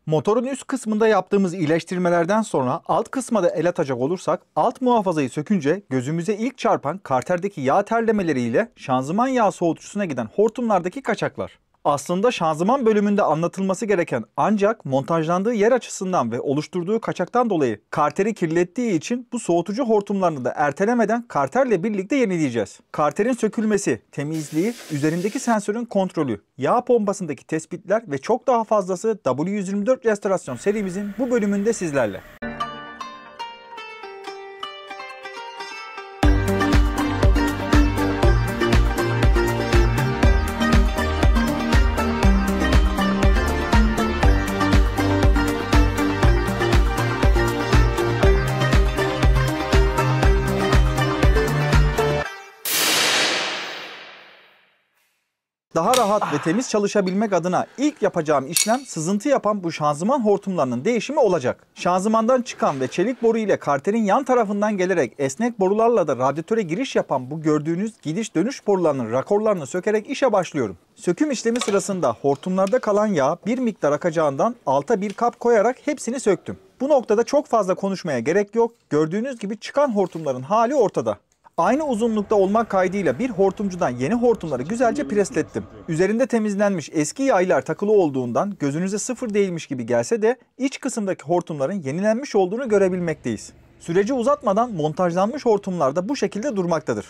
Motorun üst kısmında yaptığımız iyileştirmelerden sonra alt kısma da el atacak olursak alt muhafazayı sökünce gözümüze ilk çarpan karterdeki yağ terlemeleriyle şanzıman yağ soğutucusuna giden hortumlardaki kaçaklar. Aslında şanzıman bölümünde anlatılması gereken ancak montajlandığı yer açısından ve oluşturduğu kaçaktan dolayı karteri kirlettiği için bu soğutucu hortumlarını da ertelemeden karterle birlikte yenileyeceğiz. Karterin sökülmesi, temizliği, üzerindeki sensörün kontrolü, yağ pompasındaki tespitler ve çok daha fazlası W124 restorasyon serimizin bu bölümünde sizlerle. Daha rahat ve temiz çalışabilmek adına ilk yapacağım işlem sızıntı yapan bu şanzıman hortumlarının değişimi olacak. Şanzımandan çıkan ve çelik boru ile karterin yan tarafından gelerek esnek borularla da radyatöre giriş yapan bu gördüğünüz gidiş dönüş borularının rakorlarını sökerek işe başlıyorum. Söküm işlemi sırasında hortumlarda kalan yağ bir miktar akacağından alta bir kap koyarak hepsini söktüm. Bu noktada çok fazla konuşmaya gerek yok. Gördüğünüz gibi çıkan hortumların hali ortada. Aynı uzunlukta olmak kaydıyla bir hortumcudan yeni hortumları güzelce preslettim. Üzerinde temizlenmiş eski yaylar takılı olduğundan gözünüze sıfır değilmiş gibi gelse de iç kısımdaki hortumların yenilenmiş olduğunu görebilmekteyiz. Süreci uzatmadan montajlanmış hortumlar da bu şekilde durmaktadır.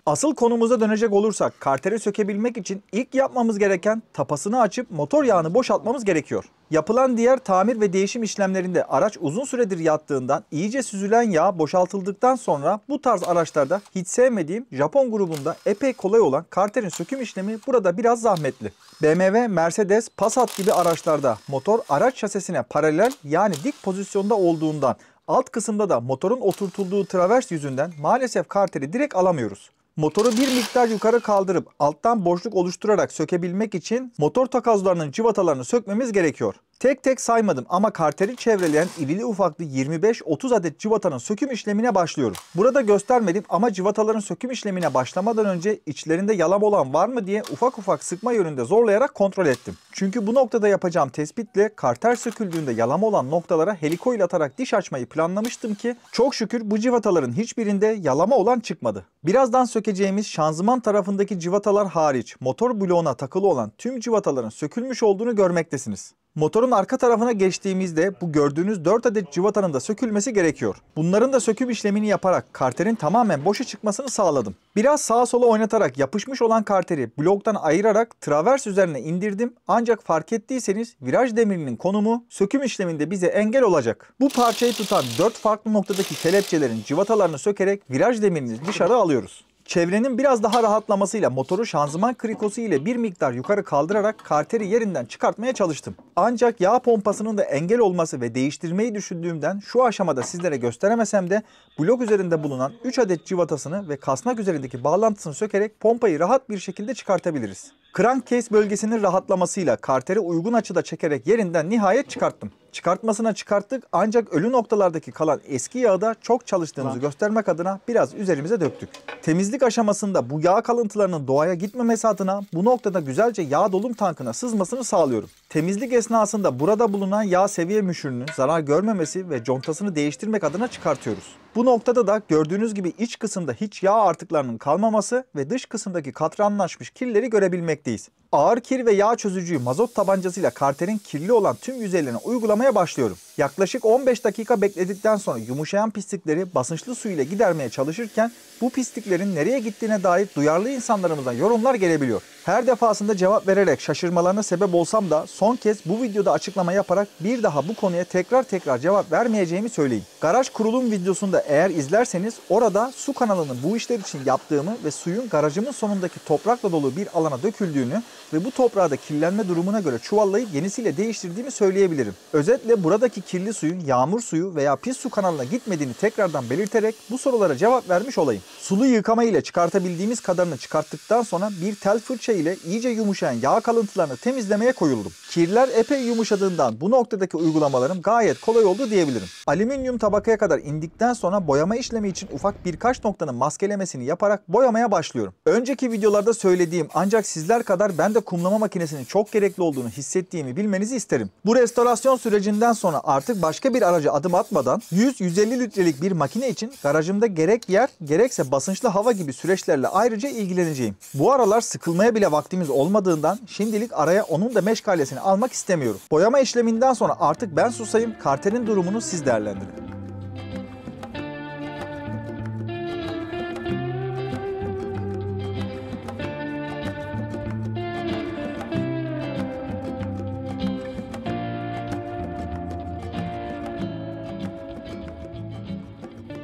Asıl konumuza dönecek olursak karteri sökebilmek için ilk yapmamız gereken tapasını açıp motor yağını boşaltmamız gerekiyor. Yapılan diğer tamir ve değişim işlemlerinde araç uzun süredir yattığından iyice süzülen yağ boşaltıldıktan sonra bu tarz araçlarda hiç sevmediğim Japon grubunda epey kolay olan karterin söküm işlemi burada biraz zahmetli. BMW, Mercedes, Passat gibi araçlarda motor araç şasisine paralel yani dik pozisyonda olduğundan alt kısımda da motorun oturtulduğu travers yüzünden maalesef karteri direkt alamıyoruz. Motoru bir miktar yukarı kaldırıp alttan boşluk oluşturarak sökebilmek için motor takozlarının cıvatalarını sökmemiz gerekiyor. Tek tek saymadım ama karteri çevreleyen irili ufaklı 25-30 adet cıvatanın söküm işlemine başlıyorum. Burada göstermedim ama cıvataların söküm işlemine başlamadan önce içlerinde yalam olan var mı diye ufak ufak sıkma yönünde zorlayarak kontrol ettim. Çünkü bu noktada yapacağım tespitle karter söküldüğünde yalam olan noktalara heliko ile atarak diş açmayı planlamıştım ki çok şükür bu cıvataların hiçbirinde yalama olan çıkmadı. Birazdan sökeceğimiz şanzıman tarafındaki cıvatalar hariç motor bloğuna takılı olan tüm cıvataların sökülmüş olduğunu görmektesiniz. Motorun arka tarafına geçtiğimizde bu gördüğünüz 4 adet cıvatanın da sökülmesi gerekiyor. Bunların da söküm işlemini yaparak karterin tamamen boşa çıkmasını sağladım. Biraz sağa sola oynatarak yapışmış olan karteri bloktan ayırarak travers üzerine indirdim. Ancak fark ettiyseniz viraj demirinin konumu söküm işleminde bize engel olacak. Bu parçayı tutan 4 farklı noktadaki kelepçelerin cıvatalarını sökerek viraj demirini dışarı alıyoruz. Çevrenin biraz daha rahatlamasıyla motoru şanzıman krikosu ile bir miktar yukarı kaldırarak karteri yerinden çıkartmaya çalıştım. Ancak yağ pompasının da engel olması ve değiştirmeyi düşündüğümden şu aşamada sizlere gösteremesem de blok üzerinde bulunan 3 adet cıvatasını ve kasnak üzerindeki bağlantısını sökerek pompayı rahat bir şekilde çıkartabiliriz. Crankcase bölgesinin rahatlamasıyla karteri uygun açıda çekerek yerinden nihayet çıkarttım. Çıkartmasına çıkarttık ancak ölü noktalardaki kalan eski yağı da çok çalıştığımızı göstermek adına biraz üzerimize döktük. Temizlik aşamasında bu yağ kalıntılarının doğaya gitmemesi adına bu noktada güzelce yağ dolum tankına sızmasını sağlıyorum. Temizlik esnasında burada bulunan yağ seviye müşürünün zarar görmemesi ve contasını değiştirmek adına çıkartıyoruz. Bu noktada da gördüğünüz gibi iç kısımda hiç yağ artıklarının kalmaması ve dış kısımdaki katranlaşmış kirleri görebilmekteyiz. Ağır kir ve yağ çözücüyü mazot tabancasıyla karterin kirli olan tüm yüzeylerine uygulamaya başlıyorum. Yaklaşık 15 dakika bekledikten sonra yumuşayan pislikleri basınçlı su ile gidermeye çalışırken bu pisliklerin nereye gittiğine dair duyarlı insanlarımızdan yorumlar gelebiliyor. Her defasında cevap vererek şaşırmalarına sebep olsam da son kez bu videoda açıklama yaparak bir daha bu konuya tekrar cevap vermeyeceğimi söyleyeyim. Garaj kurulum videosunda eğer izlerseniz orada su kanalının bu işler için yaptığımı ve suyun garajımın sonundaki toprakla dolu bir alana döküldüğünü ve bu toprağı da kirlenme durumuna göre çuvallayıp yenisiyle değiştirdiğimi söyleyebilirim. Özetle buradaki kirli suyun yağmur suyu veya pis su kanalına gitmediğini tekrardan belirterek bu sorulara cevap vermiş olayım. Sulu yıkama ile çıkartabildiğimiz kadarını çıkarttıktan sonra bir tel fırça ile iyice yumuşayan yağ kalıntılarını temizlemeye koyuldum. Kirler epey yumuşadığından bu noktadaki uygulamalarım gayet kolay oldu diyebilirim. Alüminyum tabakaya kadar indikten sonra boyama işlemi için ufak birkaç noktanın maskelemesini yaparak boyamaya başlıyorum. Önceki videolarda söylediğim ancak sizler kadar ben de kumlama makinesinin çok gerekli olduğunu hissettiğimi bilmenizi isterim. Bu restorasyon sürecinden sonra artık başka bir araca adım atmadan 100-150 litrelik bir makine için garajımda gerek yer gerekse basınçlı hava gibi süreçlerle ayrıca ilgileneceğim. Bu aralar sıkılmaya bile vaktimiz olmadığından şimdilik araya onun da meşgalesini almak istemiyorum. Boyama işleminden sonra artık ben susayım, karterin durumunu siz değerlendirin.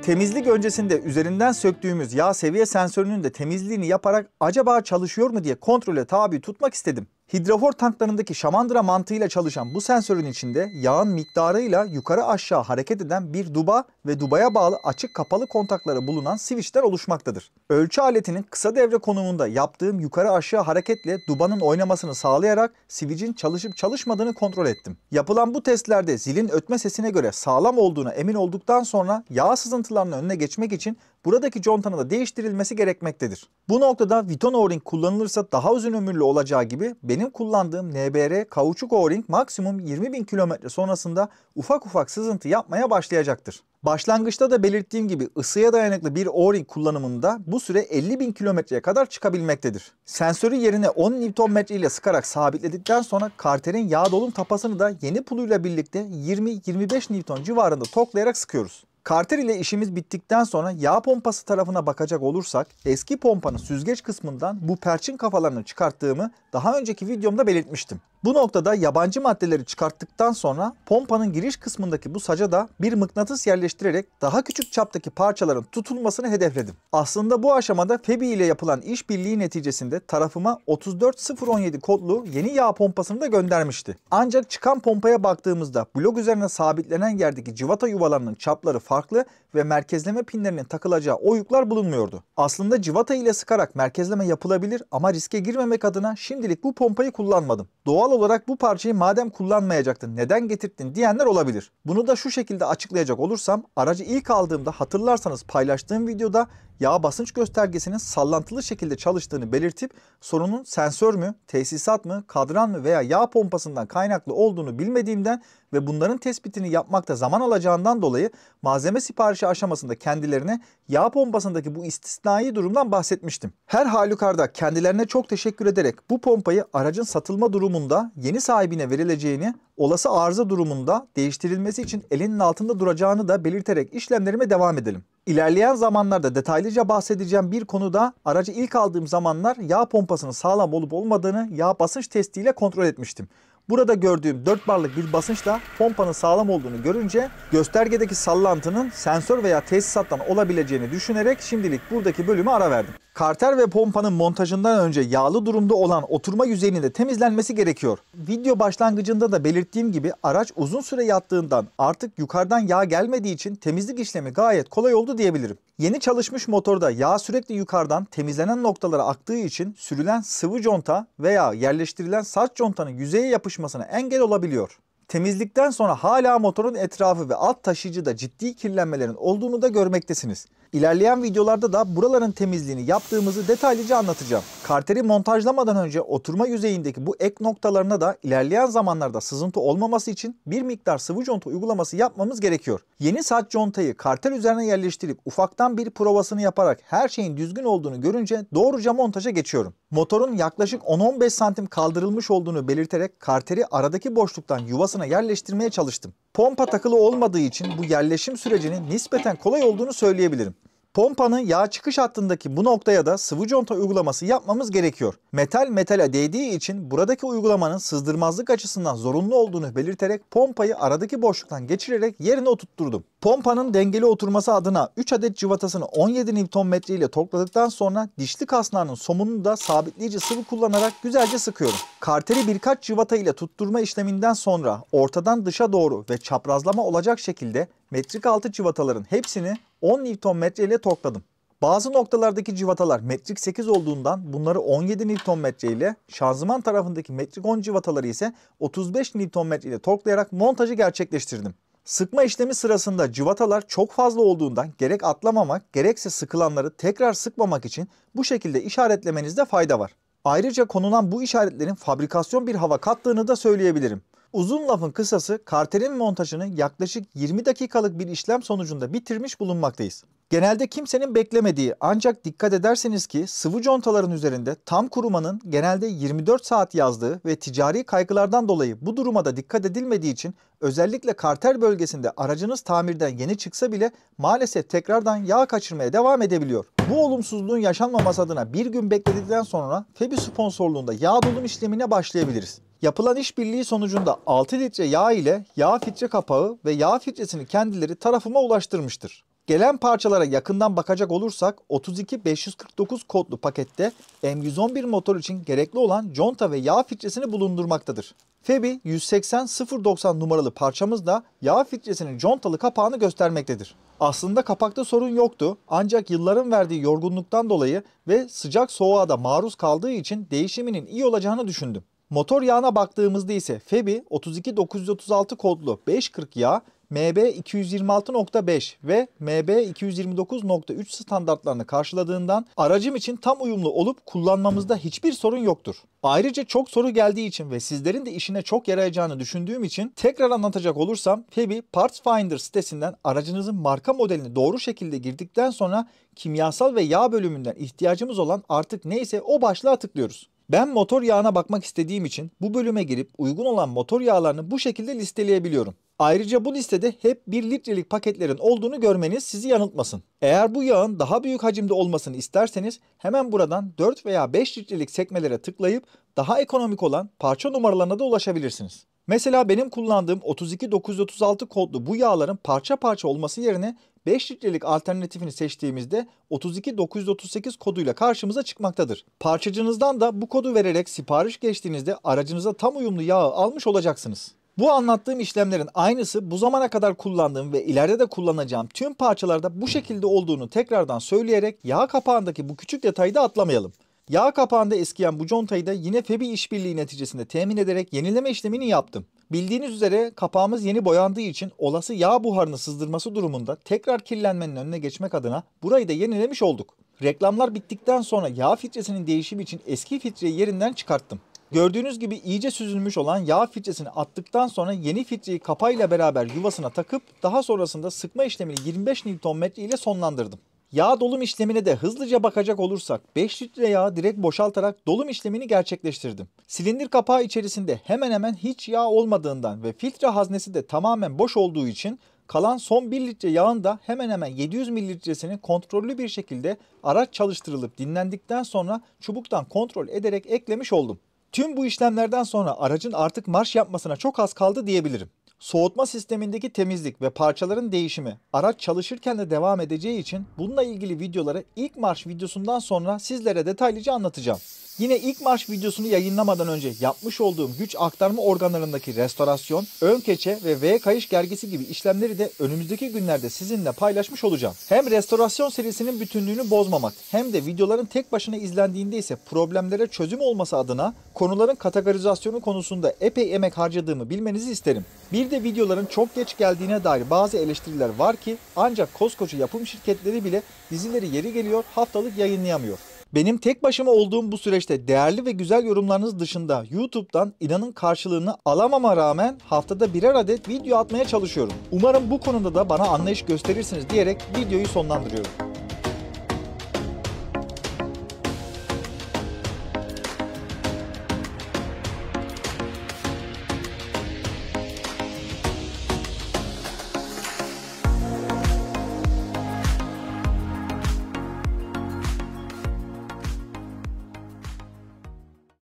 Temizlik öncesinde üzerinden söktüğümüz yağ seviye sensörünün de temizliğini yaparak acaba çalışıyor mu diye kontrole tabi tutmak istedim. Hidrofor tanklarındaki şamandıra mantığıyla çalışan bu sensörün içinde yağın miktarıyla yukarı aşağı hareket eden bir duba ve dubaya bağlı açık kapalı kontakları bulunan switchler oluşmaktadır. Ölçü aletinin kısa devre konumunda yaptığım yukarı aşağı hareketle dubanın oynamasını sağlayarak switch'in çalışıp çalışmadığını kontrol ettim. Yapılan bu testlerde zilin ötme sesine göre sağlam olduğuna emin olduktan sonra yağ sızıntılarının önüne geçmek için buradaki contanın da değiştirilmesi gerekmektedir. Bu noktada Viton O-ring kullanılırsa daha uzun ömürlü olacağı gibi benim kullandığım NBR kauçuk O-ring maksimum 20.000 kilometre sonrasında ufak ufak sızıntı yapmaya başlayacaktır. Başlangıçta da belirttiğim gibi ısıya dayanıklı bir O-ring kullanımında bu süre 50.000 kilometreye kadar çıkabilmektedir. Sensörü yerine 10 Nm ile sıkarak sabitledikten sonra karterin yağ dolum tapasını da yeni puluyla birlikte 20-25 Nm civarında toklayarak sıkıyoruz. Karter ile işimiz bittikten sonra yağ pompası tarafına bakacak olursak eski pompanın süzgeç kısmından bu perçin kafalarını çıkarttığımı daha önceki videomda belirtmiştim. Bu noktada yabancı maddeleri çıkarttıktan sonra pompanın giriş kısmındaki bu saca da bir mıknatıs yerleştirerek daha küçük çaptaki parçaların tutulmasını hedefledim. Aslında bu aşamada Febi ile yapılan işbirliği neticesinde tarafıma 34017 kodlu yeni yağ pompasını da göndermişti. Ancak çıkan pompaya baktığımızda blok üzerine sabitlenen yerdeki cıvata yuvalarının çapları farklı ve merkezleme pinlerinin takılacağı oyuklar bulunmuyordu. Aslında cıvata ile sıkarak merkezleme yapılabilir ama riske girmemek adına şimdilik bu pompayı kullanmadım. Doğal olarak bu parçayı madem kullanmayacaktın neden getirdin diyenler olabilir. Bunu da şu şekilde açıklayacak olursam aracı ilk aldığımda hatırlarsanız paylaştığım videoda yağ basınç göstergesinin sallantılı şekilde çalıştığını belirtip sorunun sensör mü, tesisat mı, kadran mı veya yağ pompasından kaynaklı olduğunu bilmediğimden ve bunların tespitini yapmakta zaman alacağından dolayı malzeme siparişi aşamasında kendilerine yağ pompasındaki bu istisnai durumdan bahsetmiştim. Her halükarda kendilerine çok teşekkür ederek bu pompayı aracın satılma durumunda yeni sahibine verileceğini, olası arıza durumunda değiştirilmesi için elinin altında duracağını da belirterek işlemlerime devam edelim. İlerleyen zamanlarda detaylıca bahsedeceğim bir konuda aracı ilk aldığım zamanlar yağ pompasının sağlam olup olmadığını yağ basınç testiyle kontrol etmiştim. Burada gördüğüm 4 barlık bir basınçla pompanın sağlam olduğunu görünce göstergedeki sallantının sensör veya tesisattan olabileceğini düşünerek şimdilik buradaki bölümü ara verdim. Karter ve pompanın montajından önce yağlı durumda olan oturma yüzeyinin de temizlenmesi gerekiyor. Video başlangıcında da belirttiğim gibi araç uzun süre yattığından artık yukarıdan yağ gelmediği için temizlik işlemi gayet kolay oldu diyebilirim. Yeni çalışmış motorda yağ sürekli yukarıdan temizlenen noktalara aktığı için sürülen sıvı conta veya yerleştirilen sert contanın yüzeye yapışmasına engel olabiliyor. Temizlikten sonra hala motorun etrafı ve alt taşıyıcıda ciddi kirlenmelerin olduğunu da görmektesiniz. İlerleyen videolarda da buraların temizliğini yaptığımızı detaylıca anlatacağım. Karteri montajlamadan önce oturma yüzeyindeki bu ek noktalarına da ilerleyen zamanlarda sızıntı olmaması için bir miktar sıvı conta uygulaması yapmamız gerekiyor. Yeni saç contayı karter üzerine yerleştirip ufaktan bir provasını yaparak her şeyin düzgün olduğunu görünce doğruca montaja geçiyorum. Motorun yaklaşık 10-15 santim kaldırılmış olduğunu belirterek karteri aradaki boşluktan yuvasına yerleştirmeye çalıştım. Pompa takılı olmadığı için bu yerleşim sürecinin nispeten kolay olduğunu söyleyebilirim. Pompanın yağ çıkış hattındaki bu noktaya da sıvı conta uygulaması yapmamız gerekiyor. Metal metale değdiği için buradaki uygulamanın sızdırmazlık açısından zorunlu olduğunu belirterek pompayı aradaki boşluktan geçirerek yerine oturtturdum. Pompanın dengeli oturması adına 3 adet cıvatasını 17 Nm ile tokladıktan sonra dişli kasnağının somununu da sabitleyici sıvı kullanarak güzelce sıkıyorum. Karteri birkaç cıvata ile tutturma işleminden sonra ortadan dışa doğru ve çaprazlama olacak şekilde metrik altı cıvataların hepsini 10 Nm ile tokladım. Bazı noktalardaki cıvatalar metrik 8 olduğundan bunları 17 Nm ile, şanzıman tarafındaki metrik 10 cıvataları ise 35 Nm ile toklayarak montajı gerçekleştirdim. Sıkma işlemi sırasında cıvatalar çok fazla olduğundan gerek atlamamak gerekse sıkılanları tekrar sıkmamak için bu şekilde işaretlemenizde fayda var. Ayrıca konulan bu işaretlerin fabrikasyon bir hava kattığını da söyleyebilirim. Uzun lafın kısası, karterin montajını yaklaşık 20 dakikalık bir işlem sonucunda bitirmiş bulunmaktayız. Genelde kimsenin beklemediği, ancak dikkat ederseniz ki sıvı contaların üzerinde tam kurumanın genelde 24 saat yazdığı ve ticari kaygılardan dolayı bu duruma da dikkat edilmediği için özellikle karter bölgesinde aracınız tamirden yeni çıksa bile maalesef tekrardan yağ kaçırmaya devam edebiliyor. Bu olumsuzluğun yaşanmaması adına bir gün bekledikten sonra Febi sponsorluğunda yağ dolum işlemine başlayabiliriz. Yapılan işbirliği sonucunda 6 litre yağ ile yağ filtre kapağı ve yağ filtresini kendileri tarafıma ulaştırmıştır. Gelen parçalara yakından bakacak olursak 32549 kodlu pakette M111 motor için gerekli olan conta ve yağ filtresini bulundurmaktadır. Febi 180-090 numaralı parçamız da yağ filtresinin contalı kapağını göstermektedir. Aslında kapakta sorun yoktu, ancak yılların verdiği yorgunluktan dolayı ve sıcak soğuğa da maruz kaldığı için değişiminin iyi olacağını düşündüm. Motor yağına baktığımızda ise Febi 32936 kodlu 540 yağ, MB 226.5 ve MB 229.3 standartlarını karşıladığından aracım için tam uyumlu olup kullanmamızda hiçbir sorun yoktur. Ayrıca çok soru geldiği için ve sizlerin de işine çok yarayacağını düşündüğüm için tekrar anlatacak olursam, Febi Parts Finder sitesinden aracınızın marka modelini doğru şekilde girdikten sonra kimyasal ve yağ bölümünden ihtiyacımız olan artık neyse o başlığa tıklıyoruz. Ben motor yağına bakmak istediğim için bu bölüme girip uygun olan motor yağlarını bu şekilde listeleyebiliyorum. Ayrıca bu listede hep 1 litrelik paketlerin olduğunu görmeniz sizi yanıltmasın. Eğer bu yağın daha büyük hacimde olmasını isterseniz hemen buradan 4 veya 5 litrelik sekmelere tıklayıp daha ekonomik olan parça numaralarına da ulaşabilirsiniz. Mesela benim kullandığım 32936 kodlu bu yağların parça parça olması yerine 5 litrelik alternatifini seçtiğimizde 32938 koduyla karşımıza çıkmaktadır. Parçacınızdan da bu kodu vererek sipariş geçtiğinizde aracınıza tam uyumlu yağı almış olacaksınız. Bu anlattığım işlemlerin aynısı bu zamana kadar kullandığım ve ileride de kullanacağım tüm parçalarda bu şekilde olduğunu tekrardan söyleyerek yağ kapağındaki bu küçük detayı da atlamayalım. Yağ kapağında eskiyen bu contayı da yine Febi işbirliği neticesinde temin ederek yenileme işlemini yaptım. Bildiğiniz üzere kapağımız yeni boyandığı için olası yağ buharını sızdırması durumunda tekrar kirlenmenin önüne geçmek adına burayı da yenilemiş olduk. Reklamlar bittikten sonra yağ filtresinin değişimi için eski filtreyi yerinden çıkarttım. Gördüğünüz gibi iyice süzülmüş olan yağ filtresini attıktan sonra yeni filtreyi kapağıyla beraber yuvasına takıp daha sonrasında sıkma işlemini 25 Nm ile sonlandırdım. Yağ dolum işlemine de hızlıca bakacak olursak 5 litre yağı direkt boşaltarak dolum işlemini gerçekleştirdim. Silindir kapağı içerisinde hemen hemen hiç yağ olmadığından ve filtre haznesi de tamamen boş olduğu için kalan son 1 litre yağın da hemen hemen 700 mililitresini kontrollü bir şekilde araç çalıştırılıp dinlendikten sonra çubuktan kontrol ederek eklemiş oldum. Tüm bu işlemlerden sonra aracın artık marş yapmasına çok az kaldı diyebilirim. Soğutma sistemindeki temizlik ve parçaların değişimi araç çalışırken de devam edeceği için bununla ilgili videoları ilk marş videosundan sonra sizlere detaylıca anlatacağım. Yine ilk marş videosunu yayınlamadan önce yapmış olduğum güç aktarma organlarındaki restorasyon, ön keçe ve V kayış gergisi gibi işlemleri de önümüzdeki günlerde sizinle paylaşmış olacağım. Hem restorasyon serisinin bütünlüğünü bozmamak hem de videoların tek başına izlendiğinde ise problemlere çözüm olması adına konuların kategorizasyonu konusunda epey emek harcadığımı bilmenizi isterim. Bir de videoların çok geç geldiğine dair bazı eleştiriler var ki ancak koskoca yapım şirketleri bile dizileri yeri geliyor haftalık yayınlayamıyor. Benim tek başıma olduğum bu süreçte değerli ve güzel yorumlarınız dışında YouTube'dan inanın karşılığını alamama rağmen haftada birer adet video atmaya çalışıyorum. Umarım bu konuda da bana anlayış gösterirsiniz diyerek videoyu sonlandırıyorum.